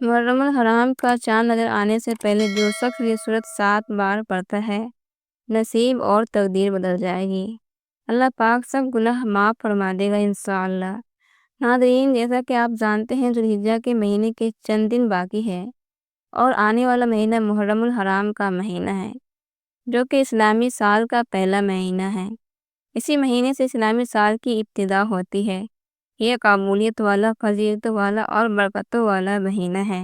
محرم الحرام کا چاند نظر آنے سے پہلے جو شخص یہ سورت 7 بار پڑھتا ہے نصیب اور تقدیر بدل جائے گی۔ اللہ پاک سب گناہ معاف فرما دے گا انشاءاللہ۔ ناظرین، جیسا کہ آپ جانتے ہیں ذوالحجہ کے مہینے کے چند دن باقی ہے اور آنے والا مہینہ محرم الحرام کا مہینہ ہے جو کہ اسلامی سال کا پہلا مہینہ ہے۔ اسی مہینے سے اسلامی سال کی ابتدا ہوتی ہے۔ یہ قبولیت والا، فضیلت والا اور برکتوں والا مہینہ ہے۔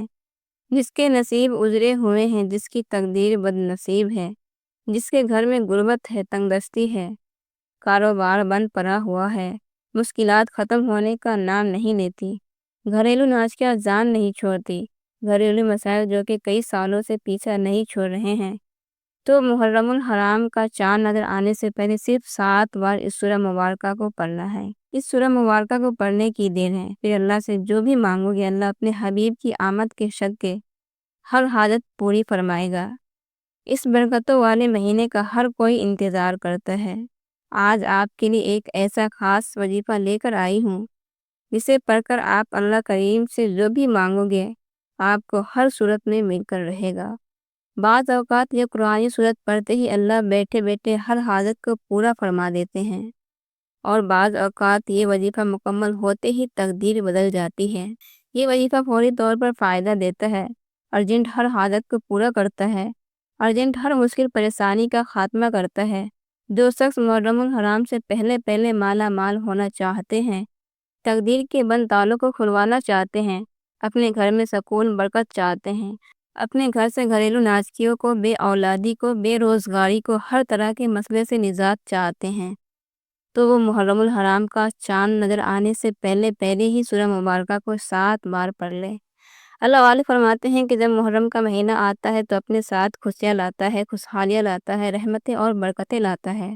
جس کے نصیب اجرے ہوئے ہیں، جس کی تقدیر بد نصیب ہے، جس کے گھر میں غربت ہے، تنگ دستی ہے، کاروبار بند پڑا ہوا ہے، مشکلات ختم ہونے کا نام نہیں لیتی، گھریلو ناچیاں جان نہیں چھوڑتی، گھریلو مسائل جو کہ کئی سالوں سے پیچھا نہیں چھوڑ رہے ہیں، تو محرم الحرام کا چاند نظر آنے سے پہلے صرف 7 بار اس سورہ مبارکہ کو پڑھنا ہے۔ اس سورہ مبارکہ کو پڑھنے کی دیر ہے، پھر اللہ سے جو بھی مانگو گے اللہ اپنے حبیب کی آمد کے شک کے ہر حاجت پوری فرمائے گا۔ اس برکتوں والے مہینے کا ہر کوئی انتظار کرتا ہے۔ آج آپ کے لیے ایک ایسا خاص وظیفہ لے کر آئی ہوں جسے پڑھ کر آپ اللہ کریم سے جو بھی مانگو گے آپ کو ہر صورت میں مل کر رہے گا۔ بعض اوقات یہ قرآنی صورت پڑھتے ہی اللہ بیٹھے بیٹھے ہر حاجت کو پورا فرما دیتے ہیں، اور بعض اوقات یہ وظیفہ مکمل ہوتے ہی تقدیر بدل جاتی ہے۔ یہ وظیفہ فوری طور پر فائدہ دیتا ہے، ارجنٹ ہر حاجت کو پورا کرتا ہے، ارجنٹ ہر مشکل پریشانی کا خاتمہ کرتا ہے۔ جو شخص محرم الحرام سے پہلے مالا مال ہونا چاہتے ہیں، تقدیر کے بند تالوں کو کھلوانا چاہتے ہیں، اپنے گھر میں سکون برکت چاہتے ہیں، اپنے گھر سے گھریلو ناچکیوں کو، بے اولادی کو، بے روزگاری کو، ہر طرح کے مسئلے سے نجات چاہتے ہیں، تو وہ محرم الحرام کا چاند نظر آنے سے پہلے ہی سورہ مبارکہ کو 7 بار پڑھ لے۔ اللہ والے فرماتے ہیں کہ جب محرم کا مہینہ آتا ہے تو اپنے ساتھ خوشیاں لاتا ہے، خوشحالیاں لاتا ہے، رحمتیں اور برکتیں لاتا ہے،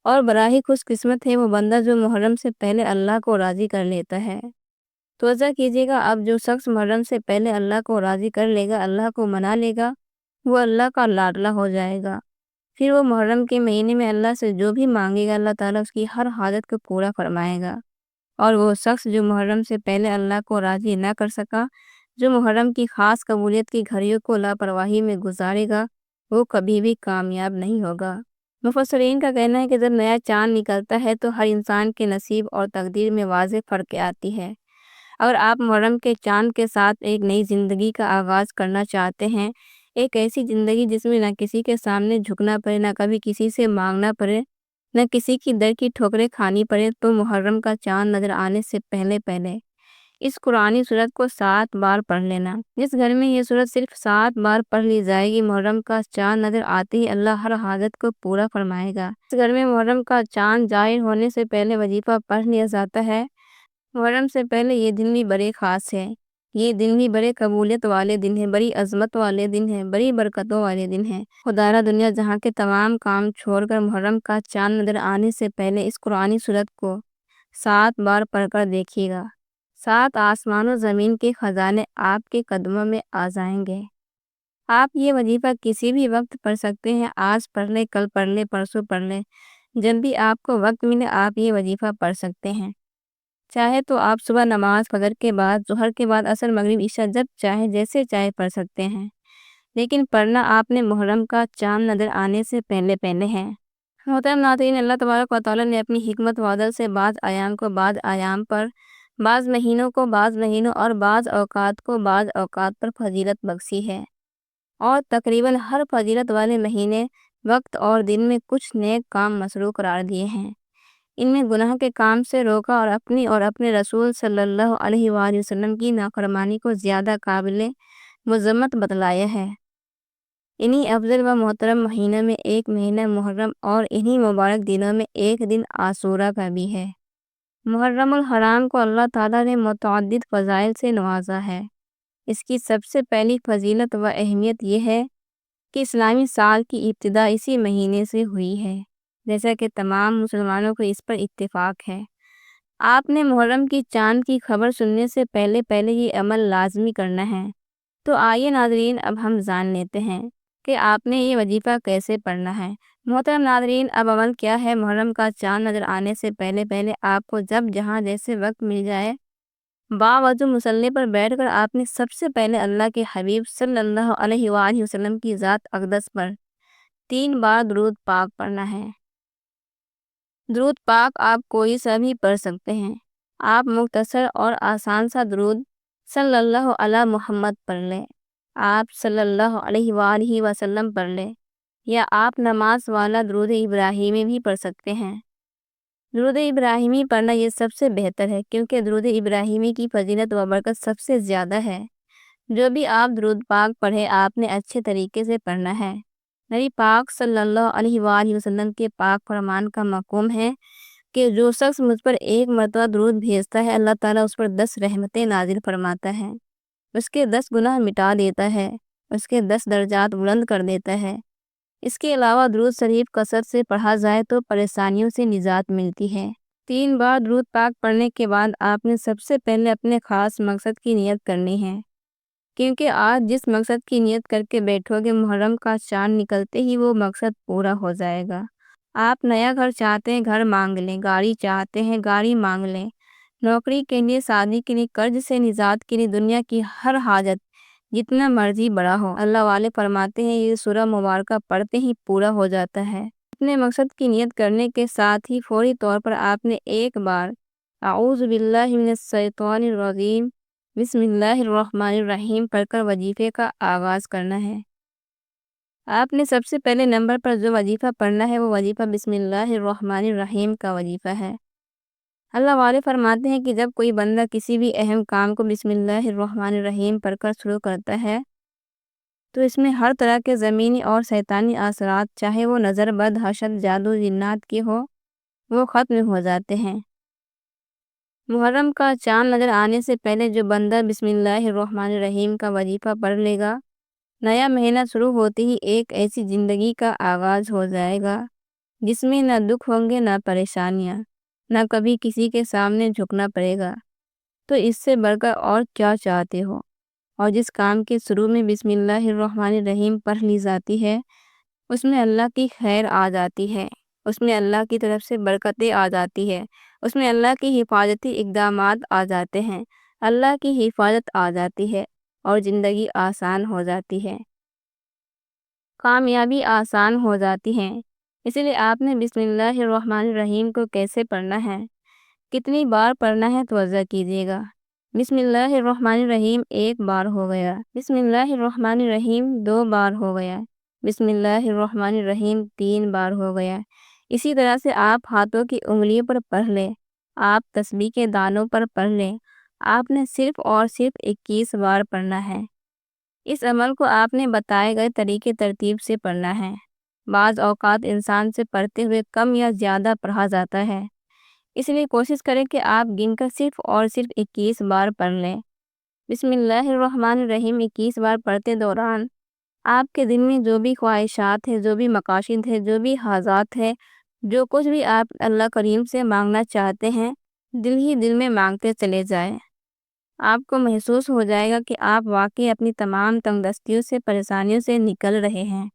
اور بڑا ہی خوش قسمت ہے وہ بندہ جو محرم سے پہلے اللہ کو راضی کر لیتا ہے۔ توجہ کیجیے گا، اب جو شخص محرم سے پہلے اللہ کو راضی کر لے گا، اللہ کو منا لے گا، وہ اللہ کا لاڈلا ہو جائے گا۔ پھر وہ محرم کے مہینے میں اللہ سے جو بھی مانگے گا اللہ تعالیٰ اس کی ہر حاجت کو پورا فرمائے گا۔ اور وہ شخص جو محرم سے پہلے اللہ کو راضی نہ کر سکا، جو محرم کی خاص قبولیت کی گھڑیوں کو لاپرواہی میں گزارے گا، وہ کبھی بھی کامیاب نہیں ہوگا۔ مفسرین کا کہنا ہے کہ جب نیا چاند نکلتا ہے تو ہر انسان کے نصیب اور تقدیر میں واضح فرق آتی ہے۔ اگر آپ محرم کے چاند کے ساتھ ایک نئی زندگی کا آغاز کرنا چاہتے ہیں، ایک ایسی زندگی جس میں نہ کسی کے سامنے جھکنا پڑے، نہ کبھی کسی سے مانگنا پڑے، نہ کسی کی در کی ٹھوکریں کھانی پڑے، تو محرم کا چاند نظر آنے سے پہلے اس قرآنی سورت کو 7 بار پڑھ لینا۔ جس گھر میں یہ سورت صرف 7 بار پڑھ لی جائے گی، محرم کا چاند نظر آتے ہی اللہ ہر حاجت کو پورا فرمائے گا۔ اس گھر میں محرم کا چاند ظاہر ہونے سے پہلے وظیفہ پڑھ لیا جاتا ہے۔ محرم سے پہلے یہ دن بھی بڑے خاص ہے، یہ دن بھی بڑے قبولیت والے دن ہیں، بڑی عظمت والے دن ہیں، بڑی برکتوں والے دن ہیں۔ خدارہ دنیا جہاں کے تمام کام چھوڑ کر محرم کا چاند نظر آنے سے پہلے اس قرآنی سورت کو 7 بار پڑھ کر دیکھیے گا، 7 آسمان و زمین کے خزانے آپ کے قدموں میں آ جائیں گے۔ آپ یہ وظیفہ کسی بھی وقت پڑھ سکتے ہیں، آج پڑھ لیں، کل پڑھ لیں، پرسوں پڑھ لیں، جب بھی آپ کو وقت ملے آپ یہ وظیفہ پڑھ سکتے ہیں۔ چاہے تو آپ صبح نماز فجر کے بعد، ظہر کے بعد، عصر، مغرب، عشاء، جب چاہے جیسے چاہے پڑھ سکتے ہیں، لیکن پڑھنا آپ نے محرم کا چاند نظر آنے سے پہلے ہے۔ محترم ناظرین، اللہ تبارک و تعالیٰ نے اپنی حکمت و عدل سے بعض ایام کو بعض ایام پر، بعض مہینوں کو بعض مہینوں اور بعض اوقات کو بعض اوقات پر فضیلت بخشی ہے، اور تقریباً ہر فضیلت والے مہینے، وقت اور دن میں کچھ نیک کام مشروع قرار دیے ہیں۔ ان میں گناہ کے کام سے روکا اور اپنی اور اپنے رسول صلی اللہ علیہ وآلہ وسلم کی نافرمانی کو زیادہ قابل مذمت بتلایا ہے۔ انہی افضل و محترم مہینوں میں ایک مہینہ محرم اور انہی مبارک دنوں میں ایک دن عاشورہ کا بھی ہے۔ محرم الحرام کو اللہ تعالیٰ نے متعدد فضائل سے نوازا ہے۔ اس کی سب سے پہلی فضیلت و اہمیت یہ ہے کہ اسلامی سال کی ابتدا اسی مہینے سے ہوئی ہے، جیسا کہ تمام مسلمانوں کو اس پر اتفاق ہے۔ آپ نے محرم کی چاند کی خبر سننے سے پہلے یہ عمل لازمی کرنا ہے۔ تو آئیے ناظرین، اب ہم جان لیتے ہیں کہ آپ نے یہ وظیفہ کیسے پڑھنا ہے۔ محترم ناظرین، اب عمل کیا ہے؟ محرم کا چاند نظر آنے سے پہلے آپ کو جب جہاں جیسے وقت مل جائے باوضو مصلی پر بیٹھ کر آپ نے سب سے پہلے اللہ کے حبیب صلی اللہ علیہ وآلہ وسلم کی ذات اقدس پر 3 بار درود پاک پڑھنا ہے۔ درود پاک آپ کوئی سا بھی پڑھ سکتے ہیں۔ آپ مختصر اور آسان سا درود صلی اللہ علی محمد پڑھ لیں۔ آپ صلی اللہ علیہ وآلہ وسلم پڑھ لیں، یا آپ نماز والا درود ابراہیمی بھی پڑھ سکتے ہیں۔ درود ابراہیمی پڑھنا یہ سب سے بہتر ہے، کیونکہ درود ابراہیمی کی فضیلت و برکت سب سے زیادہ ہے۔ جو بھی آپ درود پاک پڑھے آپ نے اچھے طریقے سے پڑھنا ہے۔ نبی پاک صلی اللہ علیہ وآلہ وسلم کے پاک فرمان کا مفہوم ہے کہ جو شخص مجھ پر 1 مرتبہ درود بھیجتا ہے، اللہ تعالیٰ اس پر 10 رحمتیں نازل فرماتا ہے، اس کے 10 گناہ مٹا دیتا ہے، اس کے 10 درجات بلند کر دیتا ہے۔ اس کے علاوہ درود شریف کثرت سے پڑھا جائے تو پریشانیوں سے نجات ملتی ہے۔ 3 بار درود پاک پڑھنے کے بعد آپ نے سب سے پہلے اپنے خاص مقصد کی نیت کرنی ہے، کیونکہ آج جس مقصد کی نیت کر کے بیٹھو گے محرم کا چاند نکلتے ہی وہ مقصد پورا ہو جائے گا۔ آپ نیا گھر چاہتے ہیں، گھر مانگ لیں، گاڑی چاہتے ہیں، گاڑی مانگ لیں، نوکری کے لیے، شادی کے لیے، قرض سے نجات کے لیے، دنیا کی ہر حاجت جتنا مرضی بڑا ہو، اللہ والے فرماتے ہیں یہ سورہ مبارکہ پڑھتے ہی پورا ہو جاتا ہے۔ اپنے مقصد کی نیت کرنے کے ساتھ ہی فوری طور پر آپ نے 1 بار اعوذ باللہ من الشیطان الرجیم بسم اللہ الرحمن الرحیم پڑھ کر وظیفے کا آغاز کرنا ہے۔ آپ نے سب سے پہلے نمبر پر جو وظیفہ پڑھنا ہے وہ وظیفہ بسم اللہ الرحمن الرحیم کا وظیفہ ہے۔ اللہ والے فرماتے ہیں کہ جب کوئی بندہ کسی بھی اہم کام کو بسم اللہ الرحمن الرحیم پڑھ کر شروع کرتا ہے تو اس میں ہر طرح کے زمینی اور شیطانی اثرات، چاہے وہ نظر بد، حسد، جادو، جنات کی ہو، وہ ختم ہو جاتے ہیں۔ محرم کا چاند نظر آنے سے پہلے جو بندہ بسم اللہ الرحمن الرحیم کا وظیفہ پڑھ لے گا، نیا مہینہ شروع ہوتے ہی ایک ایسی زندگی کا آغاز ہو جائے گا جس میں نہ دکھ ہوں گے، نہ پریشانیاں، نہ کبھی کسی کے سامنے جھکنا پڑے گا۔ تو اس سے بڑھ کر اور کیا چاہتے ہو؟ اور جس کام کے شروع میں بسم اللہ الرحمن الرحیم پڑھ لی جاتی ہے اس میں اللہ کی خیر آ جاتی ہے، اس میں اللہ کی طرف سے برکتیں آ جاتی ہے، اس میں اللہ کی حفاظتی اقدامات آ جاتے ہیں، اللہ کی حفاظت آ جاتی ہے اور زندگی آسان ہو جاتی ہے، کامیابی آسان ہو جاتی ہے۔ اس لیے آپ نے بسم اللہ الرحمن الرحیم کو کیسے پڑھنا ہے، کتنی بار پڑھنا ہے توجہ کیجیے گا۔ بسم اللہ الرحمن الرحیم 1 بار ہو گیا، بسم اللہ الرحمن الرحیم 2 بار ہو گیا، بسم اللہ الرحمن الرحیم 3 بار ہو گیا۔ اسی طرح سے آپ ہاتھوں کی انگلیوں پر پڑھ لیں، آپ تسبیح کے دانوں پر پڑھ لیں۔ آپ نے صرف اور صرف 21 بار پڑھنا ہے۔ اس عمل کو آپ نے بتائے گئے طریقے ترتیب سے پڑھنا ہے۔ بعض اوقات انسان سے پڑھتے ہوئے کم یا زیادہ پڑھا جاتا ہے، اس لیے کوشش کریں کہ آپ گن کر صرف اور صرف 21 بار پڑھ لیں۔ بسم اللہ الرحمن الرحیم 21 بار پڑھتے دوران آپ کے دل میں جو بھی خواہشات ہیں، جو بھی مقاصد ہیں، جو بھی حاجات ہیں، جو کچھ بھی آپ اللہ کریم سے مانگنا چاہتے ہیں، دل ہی دل میں مانگتے چلے جائیں۔ آپ کو محسوس ہو جائے گا کہ آپ واقعی اپنی تمام تنگ دستیوں سے، پریشانیوں سے نکل رہے ہیں۔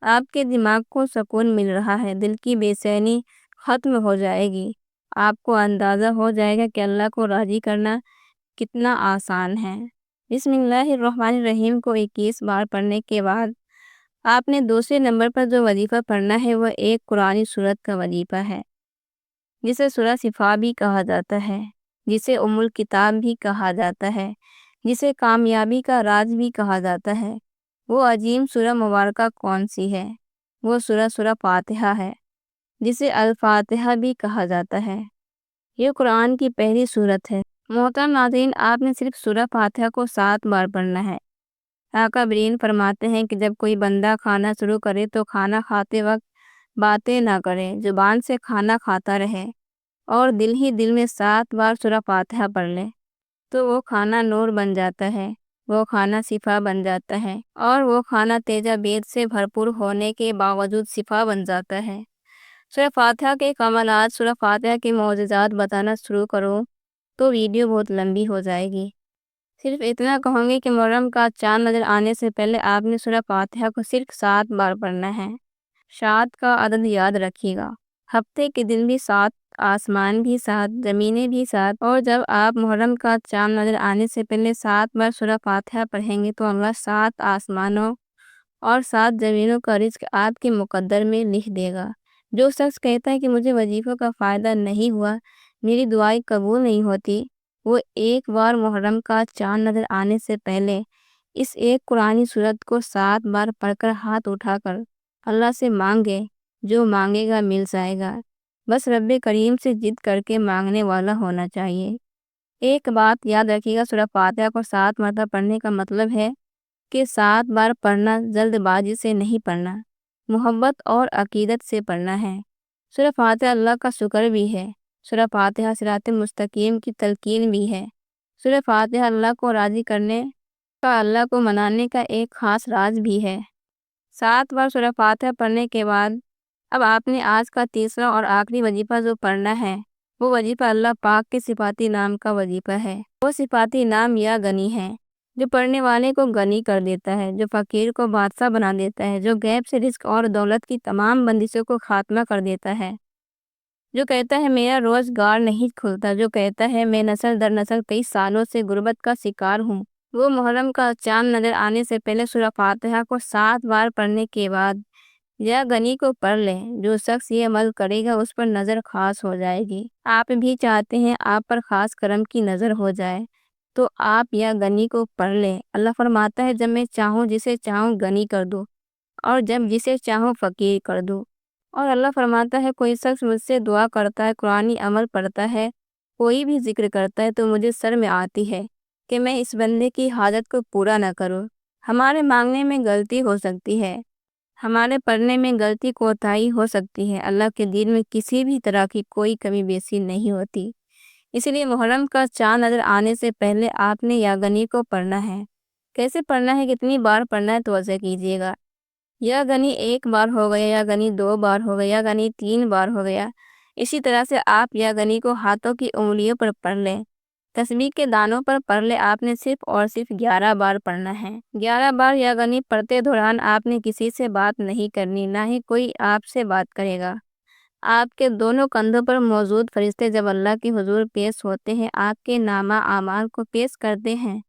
آپ کے دماغ کو سکون مل رہا ہے، دل کی بے چینی ختم ہو جائے گی۔ آپ کو اندازہ ہو جائے گا کہ اللہ کو راضی کرنا کتنا آسان ہے۔ بسم اللہ الرحمن الرحیم کو 21 بار پڑھنے کے بعد آپ نے دوسرے نمبر پر جو وظیفہ پڑھنا ہے وہ ایک قرآنی سورت کا وظیفہ ہے، جسے سورہ شفا بھی کہا جاتا ہے، جسے ام الکتاب بھی کہا جاتا ہے، جسے کامیابی کا راز بھی کہا جاتا ہے۔ وہ عظیم سورہ مبارکہ کون سی ہے؟ وہ سورہ فاتحہ ہے، جسے الفاتحہ بھی کہا جاتا ہے۔ یہ قرآن کی پہلی سورت ہے۔ محترم ناظرین، آپ نے صرف سورہ فاتحہ کو 7 بار پڑھنا ہے۔ آقا برین فرماتے ہیں کہ جب کوئی بندہ کھانا شروع کرے تو کھانا کھاتے وقت باتیں نہ کرے، زبان سے کھانا کھاتا رہے اور دل ہی دل میں 7 بار سورہ فاتحہ پڑھ لے تو وہ کھانا نور بن جاتا ہے، وہ کھانا شفا بن جاتا ہے، اور وہ کھانا تیجہ بیت سے بھرپور ہونے کے باوجود شفا بن جاتا ہے۔ سورہ فاتحہ کے کمالات، سورہ فاتحہ کے معجزات بتانا شروع کرو تو ویڈیو بہت لمبی ہو جائے گی۔ صرف اتنا کہوں گی کہ محرم کا چاند نظر آنے سے پہلے آپ نے سورہ فاتحہ کو صرف 7 بار پڑھنا ہے۔ 7 کا عدد یاد رکھیے گا۔ ہفتے کے دن بھی ساتھ، آسمان بھی ساتھ، زمینیں بھی ساتھ۔ اور جب آپ محرم کا چاند نظر آنے سے پہلے 7 بار سورہ فاتحہ پڑھیں گے تو اللہ 7 آسمانوں اور 7 زمینوں کا رزق آپ کے مقدر میں لکھ دے گا۔ جو شخص کہتا ہے کہ مجھے وظیفوں کا فائدہ نہیں ہوا، میری دعائیں قبول نہیں ہوتی، وہ ایک بار محرم کا چاند نظر آنے سے پہلے اس ایک قرآنی سورت کو 7 بار پڑھ کر ہاتھ اٹھا کر اللہ سے مانگے، جو مانگے گا مل جائے گا۔ بس رب کریم سے ضد کر کے مانگنے والا ہونا چاہیے۔ ایک بات یاد رکھیے گا، سورہ فاتحہ کو 7 مرتبہ پڑھنے کا مطلب ہے کہ 7 بار پڑھنا جلد بازی سے نہیں پڑھنا، محبت اور عقیدت سے پڑھنا ہے۔ سورہ فاتحہ اللہ کا شکر بھی ہے، سورہ فاتحہ صراط مستقیم کی تلقین بھی ہے۔ سورہ فاتحہ اللہ کو راضی کرنے کا، اللہ کو منانے کا ایک خاص راز بھی ہے۔ 7 بار سورہ فاتحہ پڑھنے کے بعد اب آپ نے آج کا تیسرا اور آخری وظیفہ جو پڑھنا ہے، وہ وظیفہ اللہ پاک کے صفاتی نام کا وظیفہ ہے۔ وہ صفاتی نام یا غنی ہے، جو پڑھنے والے کو غنی کر دیتا ہے، جو فقیر کو بادشاہ بنا دیتا ہے، جو غیب سے رزق اور دولت کی تمام بندشوں کو خاتمہ کر دیتا ہے، جو کہتا ہے میرا روزگار نہیں کھلتا، جو کہتا ہے میں نسل در نسل کئی سالوں سے غربت کا شکار ہوں۔ وہ محرم کا چاند نظر آنے سے پہلے سورہ فاتحہ کو 7 بار پڑھنے کے بعد یا غنی کو پڑھ لے۔ جو شخص یہ عمل کرے گا اس پر نظر خاص ہو جائے گی۔ آپ بھی چاہتے ہیں آپ پر خاص کرم کی نظر ہو جائے تو آپ یا غنی کو پڑھ لیں۔ اللہ فرماتا ہے جب میں چاہوں جسے چاہوں غنی کر دوں اور جب جسے چاہوں فقیر کر دوں۔ اور اللہ فرماتا ہے کوئی شخص مجھ سے دعا کرتا ہے، قرآنی عمل پڑھتا ہے، کوئی بھی ذکر کرتا ہے تو مجھے سر میں آتی ہے کہ میں اس بندے کی حاجت کو پورا نہ کروں۔ ہمارے مانگنے میں غلطی ہو سکتی ہے، ہمارے پڑھنے میں غلطی کوتاہی ہو سکتی ہے، اللہ کے دین میں کسی بھی طرح کی کوئی کمی بیسی نہیں ہوتی۔ اس لیے محرم کا چاند نظر آنے سے پہلے آپ نے یا غنی کو پڑھنا ہے۔ کیسے پڑھنا ہے، کتنی بار پڑھنا ہے، توجہ کیجیے گا۔ یا غنی 1 بار ہو گیا، یا غنی 2 بار ہو گیا، یا غنی 3 بار ہو گیا۔ اسی طرح سے آپ یا غنی کو ہاتھوں کی انگلیوں پر پڑھ لیں، تسبیح کے دانوں پر پڑھ لیں۔ آپ نے صرف اور صرف 11 بار پڑھنا ہے۔ 11 بار یا غنی پڑھتے دوران آپ نے کسی سے بات نہیں کرنی، نہ ہی کوئی آپ سے بات کرے گا۔ آپ کے دونوں کندھوں پر موجود فرشتے جب اللہ کے حضور پیش ہوتے ہیں، آپ کے نامہ اعمال کو پیش کرتے ہیں۔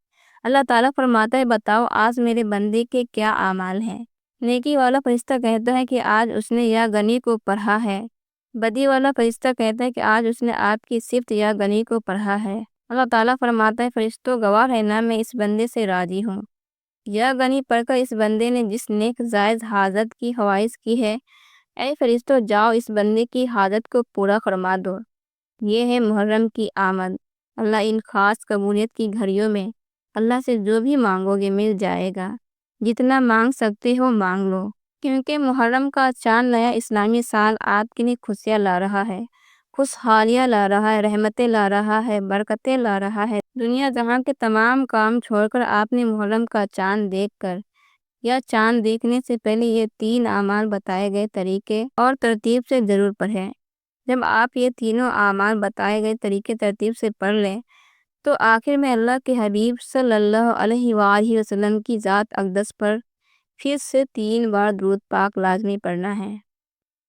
اللہ تعالیٰ فرماتا ہے بتاؤ آج میرے بندے کے کیا اعمال ہیں۔ نیکی والا فرشتہ کہتا ہے کہ آج اس نے یا غنی کو پڑھا ہے۔ بدی والا فرشتہ کہتا ہے کہ آج اس نے آپ کی صفت یا غنی کو پڑھا ہے۔ اللہ تعالیٰ فرماتا ہے فرشتوں گواہ رہنا میں اس بندے سے راضی ہوں۔ یا غنی پڑھ کر اس بندے نے جس نیک جائز حاجت کی خواہش کی ہے، اے فرشتوں جاؤ اس بندے کی حاجت کو پورا فرما دو۔ یہ ہے محرم کی آمد۔ اللہ ان خاص قبولیت کی گھڑیوں میں اللہ سے جو بھی مانگو گے مل جائے گا۔ جتنا مانگ سکتے ہو مانگ لو، کیونکہ محرم کا چاند نیا اسلامی سال آپ کے لیے خوشیاں لا رہا ہے، خوشحالیاں لا رہا ہے، رحمتیں لا رہا ہے، برکتیں لا رہا ہے۔ دنیا جہاں کے تمام کام چھوڑ کر آپ نے محرم کا چاند دیکھ کر یا چاند دیکھنے سے پہلے یہ 3 اعمال بتائے گئے طریقے اور ترتیب سے ضرور پڑھیں۔ جب آپ یہ تینوں اعمال بتائے گئے طریقے ترتیب سے پڑھ لیں تو آخر میں اللہ کے حبیب صلی اللہ علیہ وآلہ وسلم کی ذات اقدس پر پھر سے 3 بار درود پاک لازمی پڑھنا ہے۔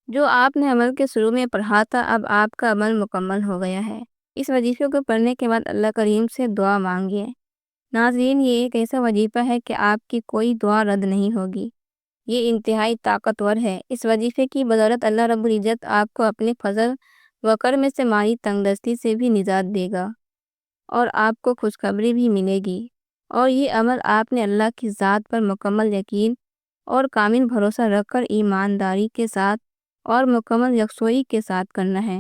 جو آپ نے عمل کے شروع میں پڑھا تھا اب آپ کا عمل مکمل ہو گیا ہے۔ اس وظیفے کو پڑھنے کے بعد اللہ کریم سے دعا مانگیے۔ ناظرین یہ ایک ایسا وظیفہ ہے کہ آپ کی کوئی دعا رد نہیں ہوگی۔ یہ انتہائی طاقتور ہے۔ اس وظیفے کی بدولت اللہ رب العزت آپ کو اپنے فضل و کرم سے مالی تنگدستی سے بھی نجات دے گا اور آپ کو خوشخبری بھی ملے گی۔ اور یہ عمل آپ نے اللہ کی ذات پر مکمل یقین اور کامل بھروسہ رکھ کر ایمانداری کے ساتھ اور مکمل یکسوئی کے ساتھ کرنا ہے۔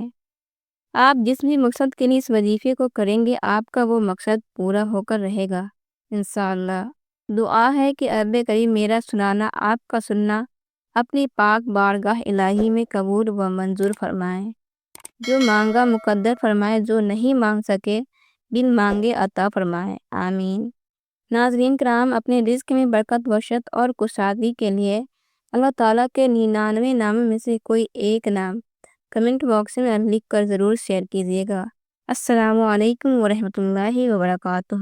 آپ جس بھی مقصد کے لیے اس وظیفے کو کریں گے آپ کا وہ مقصد پورا ہو کر رہے گا انشاءاللہ۔ دعا ہے کہ رب کریم میرا سنانا، آپ کا سننا اپنی پاک بارگاہ الہی میں قبول و منظور فرمائیں۔ جو مانگا مقدر فرمائے، جو نہیں مانگ سکے بن مانگے عطا فرمائے، آمین۔ ناظرین کرام اپنے رزق میں برکت وسعت اور کشادگی کے لیے اللہ تعالیٰ کے 99 ناموں میں سے کوئی ایک نام کمنٹ باکس میں لکھ کر ضرور شیئر کیجیے گا۔ السلام علیکم ورحمۃ اللہ وبرکاتہ۔